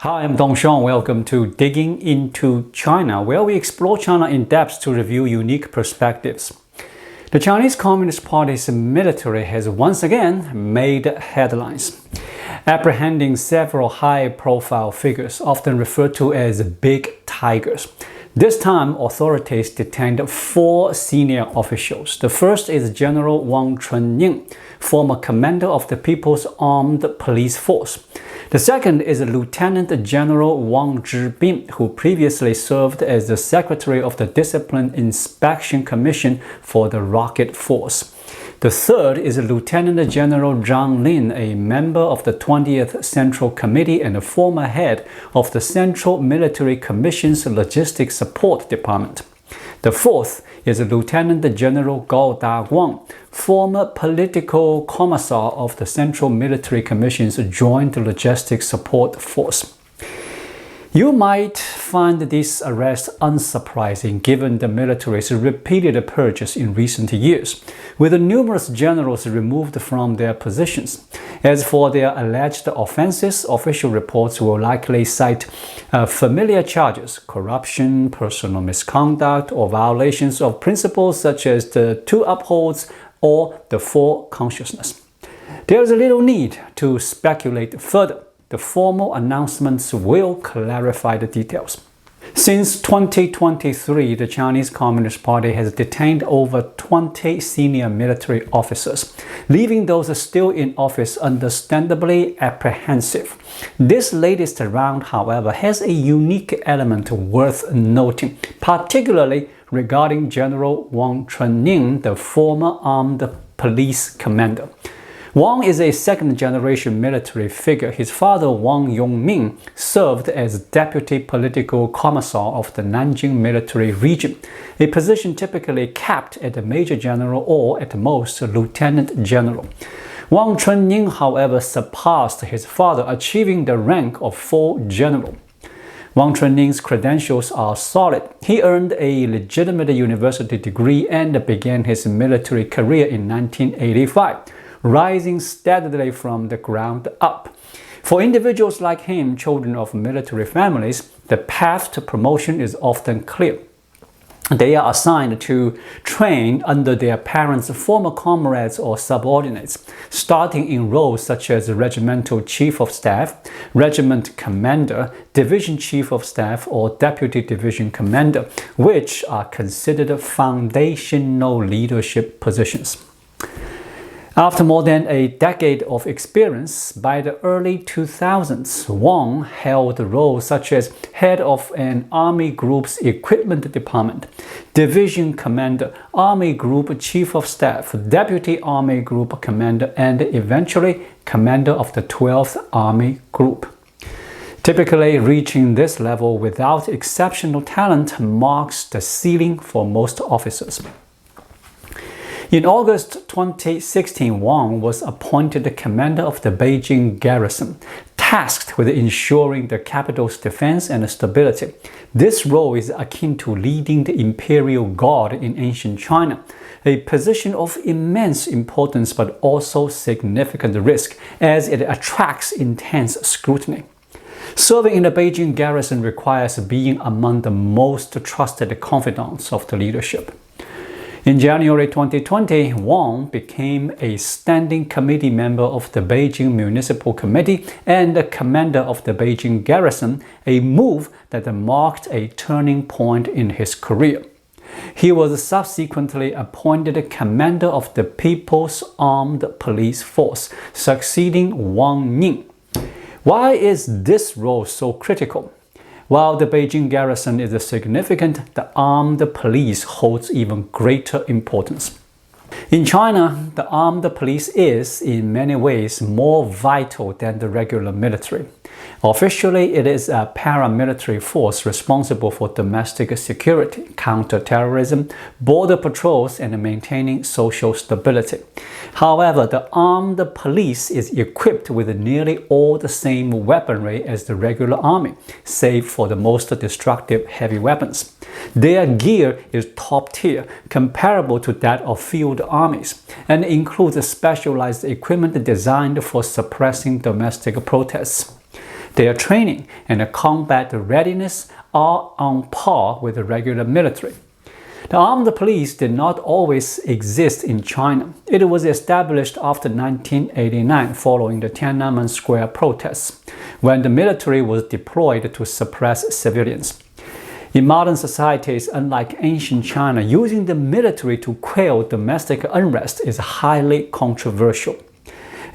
Hi, I'm Dongsheng. Welcome to Digging into China, where we explore China in depth to review unique perspectives. The Chinese Communist Party's military has once again made headlines, apprehending several high-profile figures, often referred to as big tigers. This time, authorities detained 4 senior officials. The first is General Wang Chunning, former commander of the People's Armed Police Force. The second is Lieutenant General Wang Zhibin, who previously served as the Secretary of the Discipline Inspection Commission for the Rocket Force. The third is Lieutenant General Zhang Lin, a member of the 20th Central Committee and a former head of the Central Military Commission's Logistics Support Department. The fourth is Lieutenant General Gao Daguang, former political commissar of the Central Military Commission's Joint Logistics Support Force. You might find this arrest unsurprising given the military's repeated purges in recent years, with numerous generals removed from their positions. As for their alleged offenses, official reports will likely cite familiar charges: corruption, personal misconduct, or violations of principles such as the Two Upholds or the Four Consciousness. There is little need to speculate further. The formal announcements will clarify the details. Since 2023, the Chinese Communist Party has detained over 20 senior military officers, leaving those still in office understandably apprehensive. This latest round, however, has a unique element worth noting, particularly regarding General Wang Chunning, the former armed police commander. Wang is a second-generation military figure. His father, Wang Yongming, served as deputy political commissar of the Nanjing military region, a position typically capped at a major general or, at most, lieutenant general. Wang Chunning, however, surpassed his father, achieving the rank of full general. Wang Chunning's credentials are solid. He earned a legitimate university degree and began his military career in 1985. Rising steadily from the ground up. For individuals like him, children of military families, the path to promotion is often clear. They are assigned to train under their parents' former comrades or subordinates, starting in roles such as regimental chief of staff, regiment commander, division chief of staff, or deputy division commander, which are considered foundational leadership positions. After more than a decade of experience, by the early 2000s, Wang held roles such as head of an Army Group's Equipment Department, Division Commander, Army Group Chief of Staff, Deputy Army Group Commander, and eventually Commander of the 12th Army Group. Typically, reaching this level without exceptional talent marks the ceiling for most officers. In August 2016, Wang was appointed commander of the Beijing Garrison, tasked with ensuring the capital's defense and stability. This role is akin to leading the imperial guard in ancient China, a position of immense importance but also significant risk as it attracts intense scrutiny. Serving in the Beijing Garrison requires being among the most trusted confidants of the leadership. In January 2020, Wang became a standing committee member of the Beijing Municipal Committee and the commander of the Beijing Garrison, a move that marked a turning point in his career. He was subsequently appointed commander of the People's Armed Police Force, succeeding Wang Ning. Why is this role so critical? While the Beijing Garrison is significant, the armed police holds even greater importance. In China, the armed police is, in many ways, more vital than the regular military. Officially, it is a paramilitary force responsible for domestic security, counter-terrorism, border patrols, and maintaining social stability. However, the armed police is equipped with nearly all the same weaponry as the regular army, save for the most destructive heavy weapons. Their gear is top tier, comparable to that of field armies, and includes specialized equipment designed for suppressing domestic protests. Their training and combat readiness are on par with the regular military. The armed police did not always exist in China. It was established after 1989 following the Tiananmen Square protests, when the military was deployed to suppress civilians. In modern societies, unlike ancient China, using the military to quell domestic unrest is highly controversial.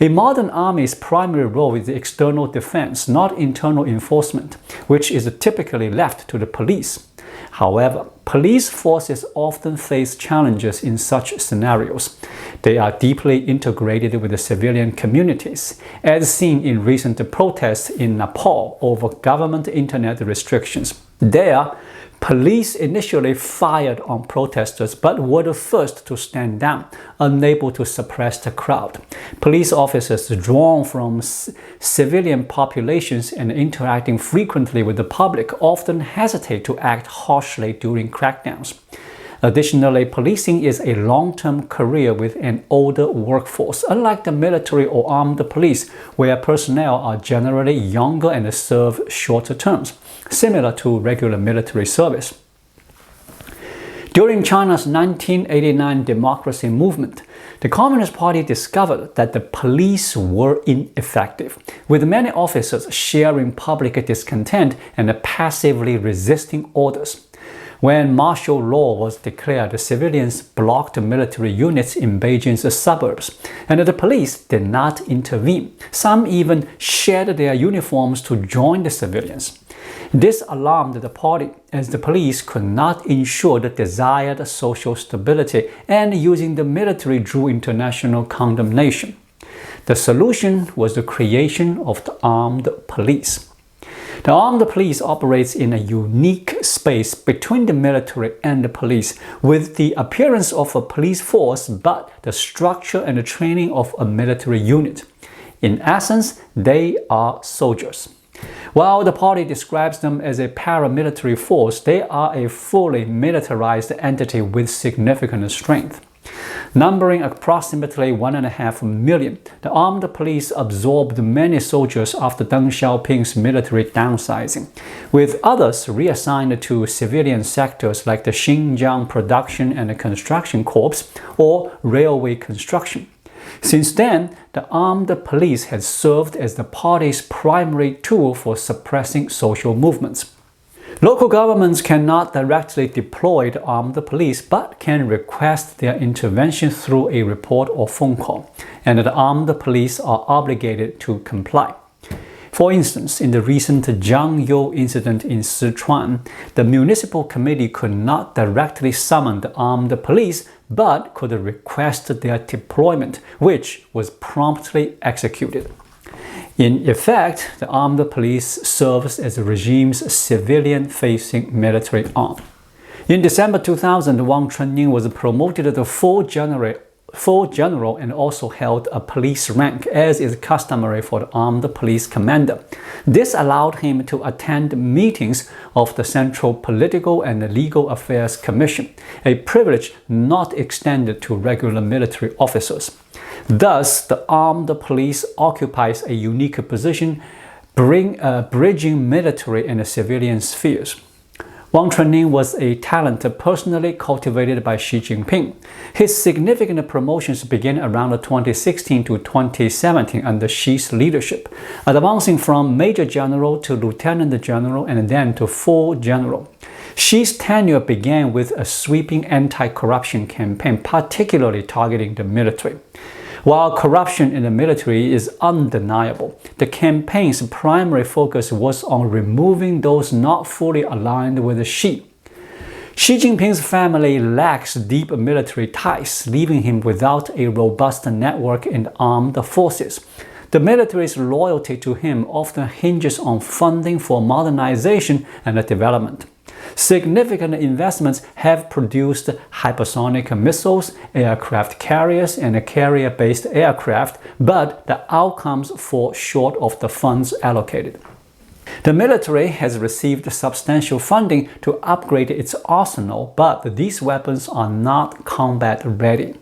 A modern army's primary role is external defense, not internal enforcement, which is typically left to the police. However, police forces often face challenges in such scenarios. They are deeply integrated with the civilian communities, as seen in recent protests in Nepal over government internet restrictions. There, police initially fired on protesters but were the first to stand down, unable to suppress the crowd. Police officers drawn from civilian populations and interacting frequently with the public often hesitate to act harshly during crackdowns. Additionally, policing is a long-term career with an older workforce, unlike the military or armed police, where personnel are generally younger and serve shorter terms, similar to regular military service. During China's 1989 democracy movement, the Communist Party discovered that the police were ineffective, with many officers sharing public discontent and passively resisting orders. When martial law was declared, the civilians blocked military units in Beijing's suburbs, and the police did not intervene. Some even shed their uniforms to join the civilians. This alarmed the party, as the police could not ensure the desired social stability, and using the military drew international condemnation. The solution was the creation of the armed police. The armed police operates in a unique space between the military and the police, with the appearance of a police force but the structure and the training of a military unit. In essence, they are soldiers. While the party describes them as a paramilitary force, they are a fully militarized entity with significant strength. Numbering approximately 1.5 million, the armed police absorbed many soldiers after Deng Xiaoping's military downsizing, with others reassigned to civilian sectors like the Xinjiang Production and Construction Corps or railway construction. Since then, the armed police has served as the party's primary tool for suppressing social movements. Local governments cannot directly deploy the armed police but can request their intervention through a report or phone call, and the armed police are obligated to comply. For instance, in the recent Jiangyu incident in Sichuan, the municipal committee could not directly summon the armed police but could request their deployment, which was promptly executed. In effect, the armed police serves as the regime's civilian-facing military arm. In December 2000, Wang Chunning was promoted to full general and also held a police rank, as is customary for the armed police commander. This allowed him to attend meetings of the Central Political and Legal Affairs Commission, a privilege not extended to regular military officers. Thus, the armed police occupies a unique position, bridging military and civilian spheres. Wang Chunning was a talent personally cultivated by Xi Jinping. His significant promotions began around 2016 to 2017 under Xi's leadership, advancing from Major General to Lieutenant General and then to full general. Xi's tenure began with a sweeping anti-corruption campaign, particularly targeting the military. While corruption in the military is undeniable, the campaign's primary focus was on removing those not fully aligned with Xi. Xi Jinping's family lacks deep military ties, leaving him without a robust network in the armed forces. The military's loyalty to him often hinges on funding for modernization and development. Significant investments have produced hypersonic missiles, aircraft carriers, and carrier-based aircraft, but the outcomes fall short of the funds allocated. The military has received substantial funding to upgrade its arsenal, but these weapons are not combat ready.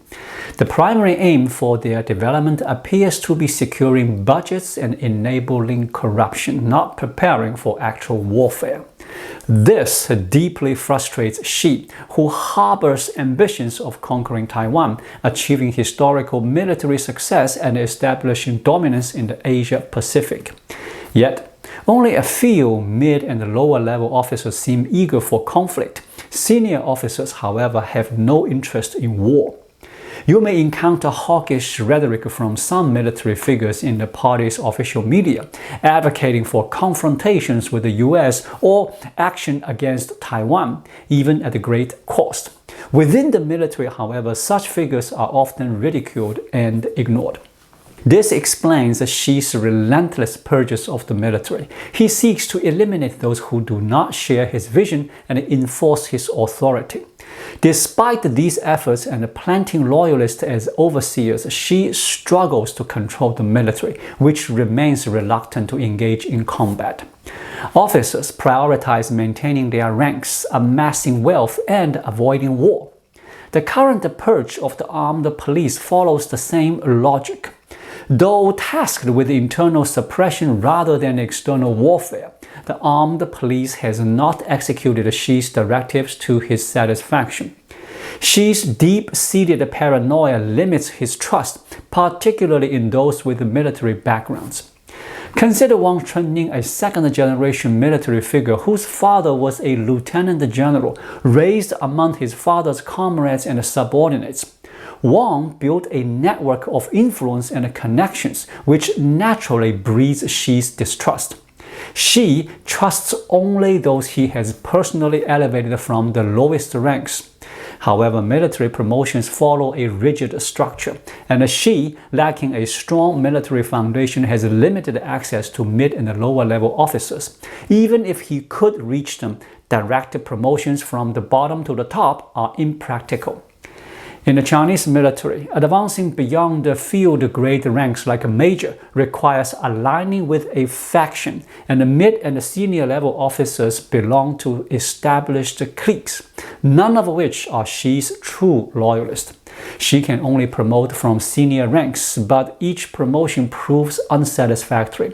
The primary aim for their development appears to be securing budgets and enabling corruption, not preparing for actual warfare. This deeply frustrates Xi, who harbors ambitions of conquering Taiwan, achieving historical military success and establishing dominance in the Asia-Pacific. Yet, only a few mid- and lower-level officers seem eager for conflict. Senior officers, however, have no interest in war. You may encounter hawkish rhetoric from some military figures in the party's official media, advocating for confrontations with the US or action against Taiwan, even at a great cost. Within the military, however, such figures are often ridiculed and ignored. This explains Xi's relentless purges of the military. He seeks to eliminate those who do not share his vision and enforce his authority. Despite these efforts and planting loyalists as overseers, Xi struggles to control the military, which remains reluctant to engage in combat. Officers prioritize maintaining their ranks, amassing wealth, and avoiding war. The current purge of the armed police follows the same logic. Though tasked with internal suppression rather than external warfare, the armed police has not executed Xi's directives to his satisfaction. Xi's deep-seated paranoia limits his trust, particularly in those with military backgrounds. Consider Wang Chunning, a second-generation military figure whose father was a lieutenant general, raised among his father's comrades and subordinates. Wang built a network of influence and connections, which naturally breeds Xi's distrust. Xi trusts only those he has personally elevated from the lowest ranks. However, military promotions follow a rigid structure, and Xi, lacking a strong military foundation, has limited access to mid- and lower-level officers. Even if he could reach them, direct promotions from the bottom to the top are impractical. In the Chinese military, advancing beyond the field-grade ranks like a major requires aligning with a faction, and the mid- and senior-level officers belong to established cliques, none of which are Xi's true loyalists. Xi can only promote from senior ranks, but each promotion proves unsatisfactory.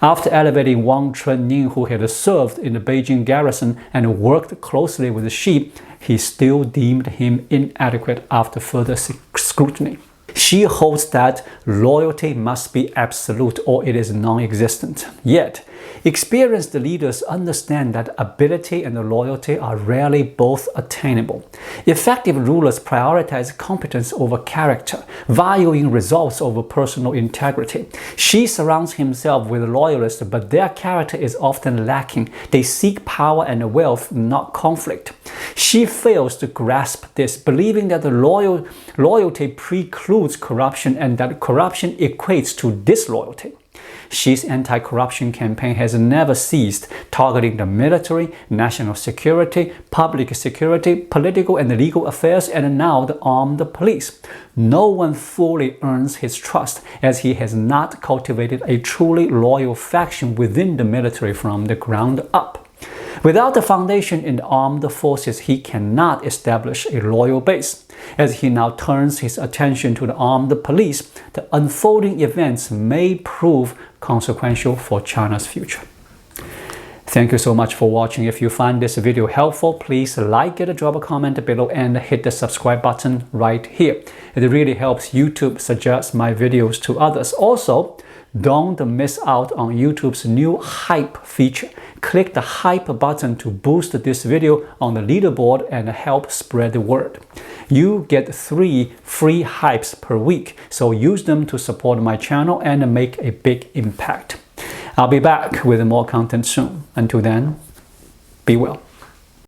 After elevating Wang Chunning, who had served in the Beijing Garrison and worked closely with Xi, he still deemed him inadequate after further scrutiny. Xi holds that loyalty must be absolute or it is non-existent. Yet, experienced leaders understand that ability and loyalty are rarely both attainable. Effective rulers prioritize competence over character, valuing results over personal integrity. Xi surrounds himself with loyalists, but their character is often lacking. They seek power and wealth, not conflict. Xi fails to grasp this, believing that the loyalty precludes corruption and that corruption equates to disloyalty. Xi's anti-corruption campaign has never ceased, targeting the military, national security, public security, political and legal affairs, and now the armed police. No one fully earns his trust, as he has not cultivated a truly loyal faction within the military from the ground up. Without the foundation in the armed forces, he cannot establish a loyal base. As he now turns his attention to the armed police, the unfolding events may prove consequential for China's future. Thank you so much for watching. If you find this video helpful, please like it, drop a comment below, and hit the subscribe button right here. It really helps YouTube suggest my videos to others. Also, don't miss out on YouTube's new hype feature. Click the hype button to boost this video on the leaderboard and help spread the word. You get 3 free hypes per week, so use them to support my channel and make a big impact. I'll be back with more content soon. Until then, be well.